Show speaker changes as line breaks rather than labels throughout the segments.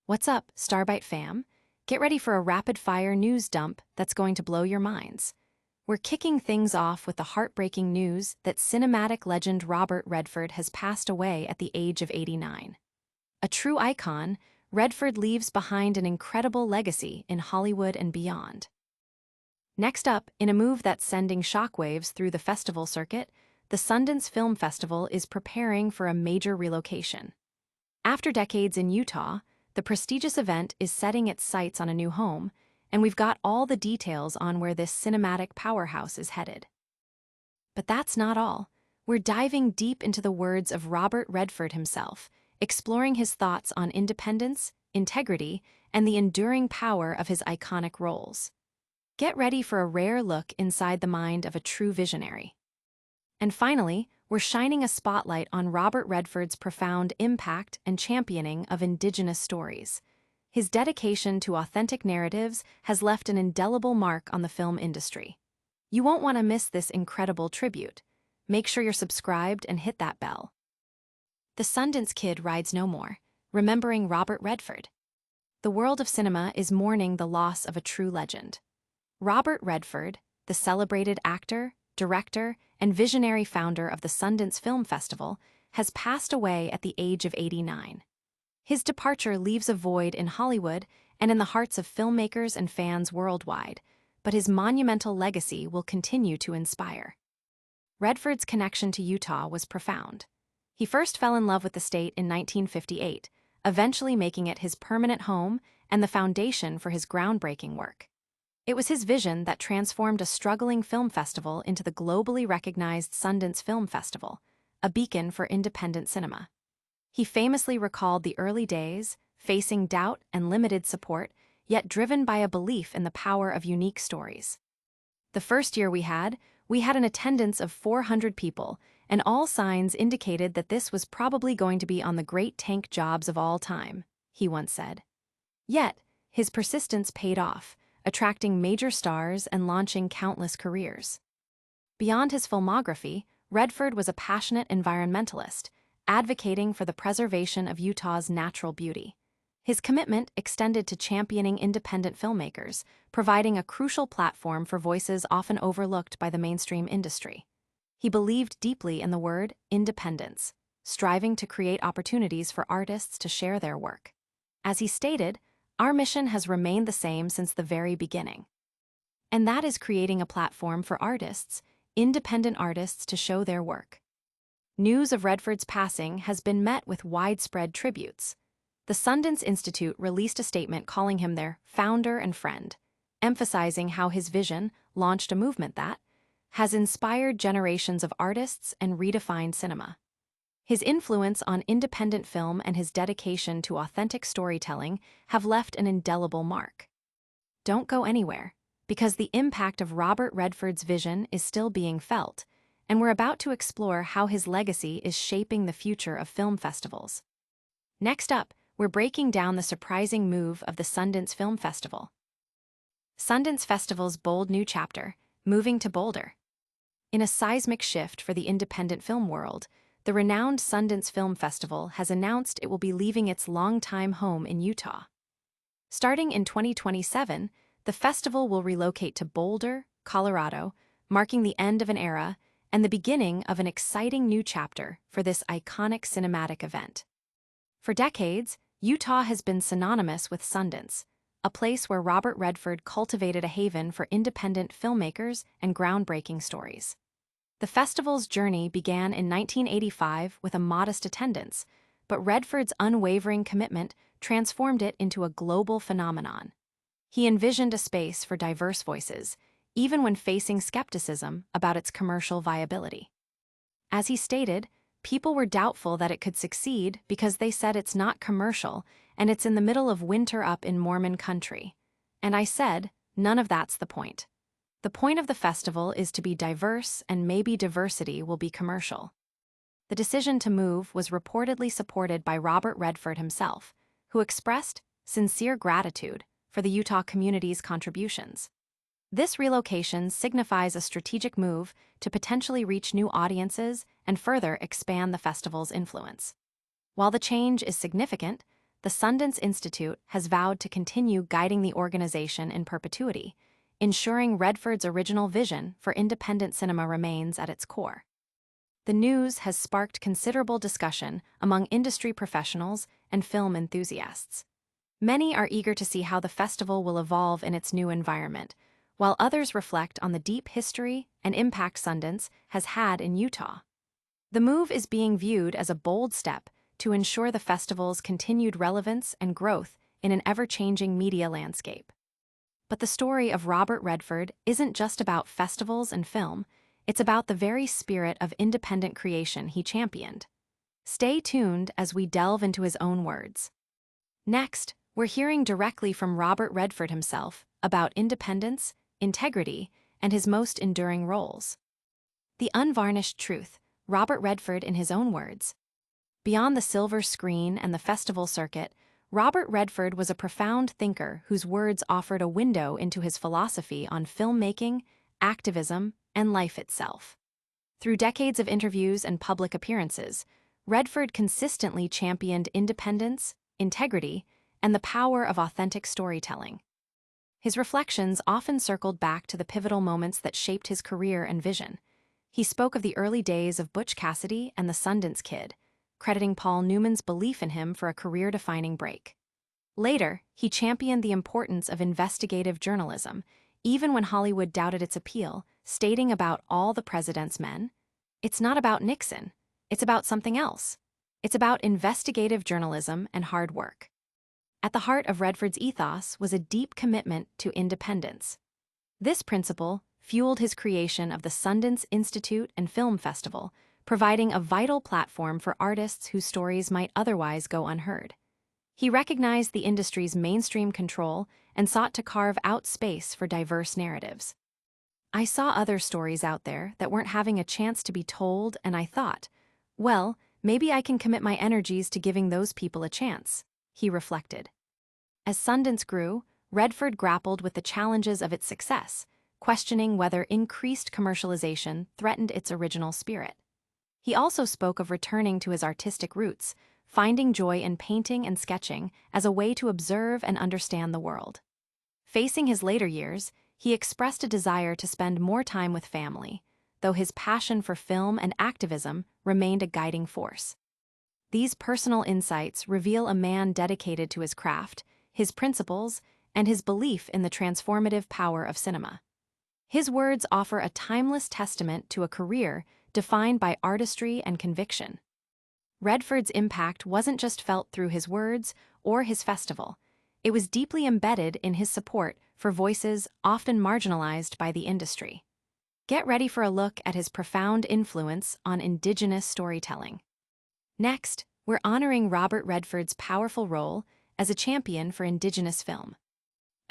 What's up, Starbyte fam? Get ready for a rapid-fire news dump that's going to blow your minds. We're kicking things off with the heartbreaking news that cinematic legend Robert Redford has passed away at the age of 89. A true icon, Redford leaves behind an incredible legacy in Hollywood and beyond. Next up, in a move that's sending shockwaves through the festival circuit, the Sundance Film Festival is preparing for a major relocation. After decades in Utah, the prestigious event is setting its sights on a new home, and we've got all the details on where this cinematic powerhouse is headed. But that's not all. We're diving deep into the words of Robert Redford himself, exploring his thoughts on independence, integrity, and the enduring power of his iconic roles. Get ready for a rare look inside the mind of a true visionary. And finally, we're shining a spotlight on Robert Redford's profound impact and championing of Indigenous stories. His dedication to authentic narratives has left an indelible mark on the film industry. You won't want to miss this incredible tribute. Make sure you're subscribed and hit that bell. The Sundance Kid rides no more, remembering Robert Redford. The world of cinema is mourning the loss of a true legend. Robert Redford, the celebrated actor, director, and visionary founder of the Sundance Film Festival, has passed away at the age of 89. His departure leaves a void in Hollywood and in the hearts of filmmakers and fans worldwide, but his monumental legacy will continue to inspire. Redford's connection to Utah was profound. He first fell in love with the state in 1958, eventually making it his permanent home and the foundation for his groundbreaking work. It was his vision that transformed a struggling film festival into the globally recognized Sundance Film Festival, a beacon for independent cinema. He famously recalled the early days, facing doubt and limited support, yet driven by a belief in the power of unique stories. The first year we had an attendance of 400 people, and all signs indicated that this was probably going to be on the great tank jobs of all time, he once said. Yet, his persistence paid off, attracting major stars and launching countless careers. Beyond his filmography, Redford was a passionate environmentalist, advocating for the preservation of Utah's natural beauty. His commitment extended to championing independent filmmakers, providing a crucial platform for voices often overlooked by the mainstream industry. He believed deeply in the word independence, striving to create opportunities for artists to share their work. As he stated, "Our mission has remained the same since the very beginning." And that is creating a platform for artists, independent artists, to show their work. News of Redford's passing has been met with widespread tributes. The Sundance Institute released a statement calling him their founder and friend, emphasizing how his vision launched a movement that has inspired generations of artists and redefined cinema. His influence on independent film and his dedication to authentic storytelling have left an indelible mark. Don't go anywhere, because the impact of Robert Redford's vision is still being felt, and we're about to explore how his legacy is shaping the future of film festivals. Next up, we're breaking down the surprising move of the Sundance Film Festival. Sundance Festival's bold new chapter, moving to Boulder. In a seismic shift for the independent film world, the renowned Sundance Film Festival has announced it will be leaving its longtime home in Utah. Starting in 2027, the festival will relocate to Boulder, Colorado, marking the end of an era and the beginning of an exciting new chapter for this iconic cinematic event. For decades, Utah has been synonymous with Sundance, a place where Robert Redford cultivated a haven for independent filmmakers and groundbreaking stories. The festival's journey began in 1985 with a modest attendance, but Redford's unwavering commitment transformed it into a global phenomenon. He envisioned a space for diverse voices, even when facing skepticism about its commercial viability. As he stated, people were doubtful that it could succeed because they said it's not commercial and it's in the middle of winter up in Mormon country. And I said, none of that's the point. The point of the festival is to be diverse, and maybe diversity will be commercial. The decision to move was reportedly supported by Robert Redford himself, who expressed sincere gratitude for the Utah community's contributions. This relocation signifies a strategic move to potentially reach new audiences and further expand the festival's influence. While the change is significant, the Sundance Institute has vowed to continue guiding the organization in perpetuity, ensuring Redford's original vision for independent cinema remains at its core. The news has sparked considerable discussion among industry professionals and film enthusiasts. Many are eager to see how the festival will evolve in its new environment, while others reflect on the deep history and impact Sundance has had in Utah. The move is being viewed as a bold step to ensure the festival's continued relevance and growth in an ever-changing media landscape. But the story of Robert Redford isn't just about festivals and film, it's about the very spirit of independent creation he championed. Stay tuned as we delve into his own words. Next, we're hearing directly from Robert Redford himself about independence, integrity, and his most enduring roles. The unvarnished truth, Robert Redford in his own words. Beyond the silver screen and the festival circuit, Robert Redford was a profound thinker whose words offered a window into his philosophy on filmmaking, activism, and life itself. Through decades of interviews and public appearances, Redford consistently championed independence, integrity, and the power of authentic storytelling. His reflections often circled back to the pivotal moments that shaped his career and vision. He spoke of the early days of Butch Cassidy and the Sundance Kid, crediting Paul Newman's belief in him for a career-defining break. Later, he championed the importance of investigative journalism, even when Hollywood doubted its appeal, stating about All the President's Men, "It's not about Nixon, it's about something else. It's about investigative journalism and hard work." At the heart of Redford's ethos was a deep commitment to independence. This principle fueled his creation of the Sundance Institute and Film Festival, providing a vital platform for artists whose stories might otherwise go unheard. He recognized the industry's mainstream control and sought to carve out space for diverse narratives. "I saw other stories out there that weren't having a chance to be told, and I thought, well, maybe I can commit my energies to giving those people a chance," he reflected. As Sundance grew, Redford grappled with the challenges of its success, questioning whether increased commercialization threatened its original spirit. He also spoke of returning to his artistic roots, finding joy in painting and sketching as a way to observe and understand the world. Facing his later years, he expressed a desire to spend more time with family, though his passion for film and activism remained a guiding force. These personal insights reveal a man dedicated to his craft, his principles, and his belief in the transformative power of cinema. His words offer a timeless testament to a career defined by artistry and conviction. Redford's impact wasn't just felt through his words or his festival. It was deeply embedded in his support for voices often marginalized by the industry. Get ready for a look at his profound influence on Indigenous storytelling. Next, we're honoring Robert Redford's powerful role as a champion for Indigenous film.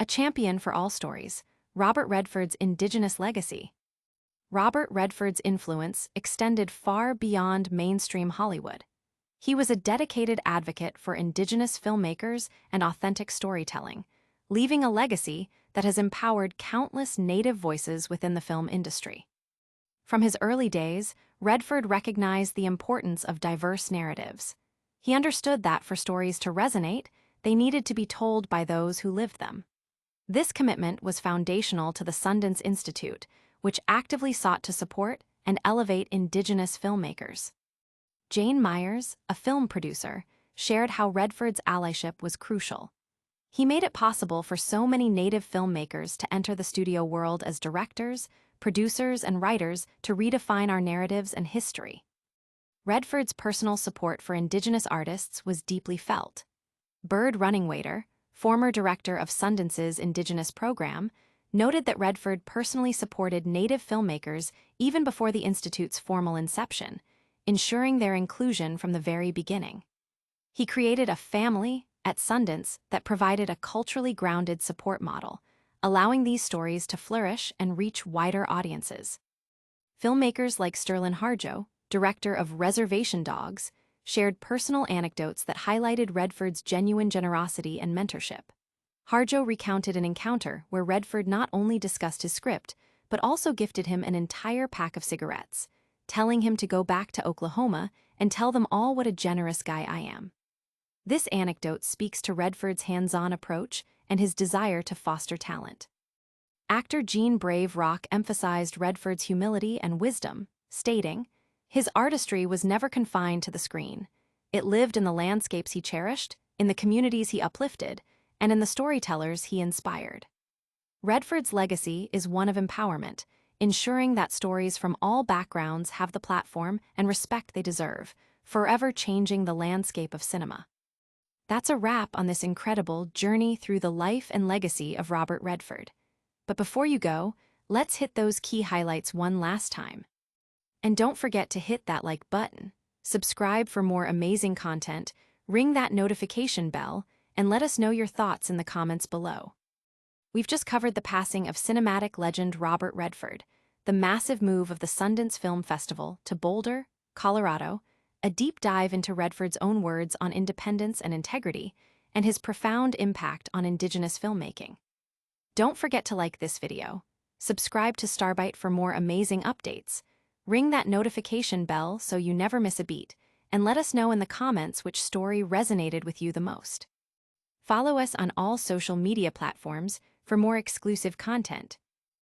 A champion for all stories, Robert Redford's Indigenous legacy. Robert Redford's influence extended far beyond mainstream Hollywood. He was a dedicated advocate for Indigenous filmmakers and authentic storytelling, leaving a legacy that has empowered countless Native voices within the film industry. From his early days, Redford recognized the importance of diverse narratives. He understood that for stories to resonate, they needed to be told by those who lived them. This commitment was foundational to the Sundance Institute, which actively sought to support and elevate Indigenous filmmakers. Jane Myers, a film producer, shared how Redford's allyship was crucial. He made it possible for so many Native filmmakers to enter the studio world as directors, producers, and writers to redefine our narratives and history. Redford's personal support for Indigenous artists was deeply felt. Bird Runningwaiter, former director of Sundance's Indigenous program, noted that Redford personally supported Native filmmakers even before the Institute's formal inception, ensuring their inclusion from the very beginning. He created a family at Sundance that provided a culturally grounded support model, allowing these stories to flourish and reach wider audiences. Filmmakers like Sterling Harjo, director of Reservation Dogs, shared personal anecdotes that highlighted Redford's genuine generosity and mentorship. Harjo recounted an encounter where Redford not only discussed his script, but also gifted him an entire pack of cigarettes, telling him to go back to Oklahoma and tell them all what a generous guy I am. This anecdote speaks to Redford's hands-on approach and his desire to foster talent. Actor Gene Brave Rock emphasized Redford's humility and wisdom, stating, "His artistry was never confined to the screen. It lived in the landscapes he cherished, in the communities he uplifted, and in the storytellers he inspired." Redford's legacy is one of empowerment, ensuring that stories from all backgrounds have the platform and respect they deserve, forever changing the landscape of cinema. That's a wrap on this incredible journey through the life and legacy of Robert Redford. But before you go, let's hit those key highlights one last time. And don't forget to hit that like button, subscribe for more amazing content, ring that notification bell, and let us know your thoughts in the comments below. We've just covered the passing of cinematic legend Robert Redford, the massive move of the Sundance Film Festival to Boulder, Colorado, a deep dive into Redford's own words on independence and integrity, and his profound impact on Indigenous filmmaking. Don't forget to like this video, subscribe to Starbyte for more amazing updates, ring that notification bell so you never miss a beat, and let us know in the comments which story resonated with you the most. Follow us on all social media platforms for more exclusive content.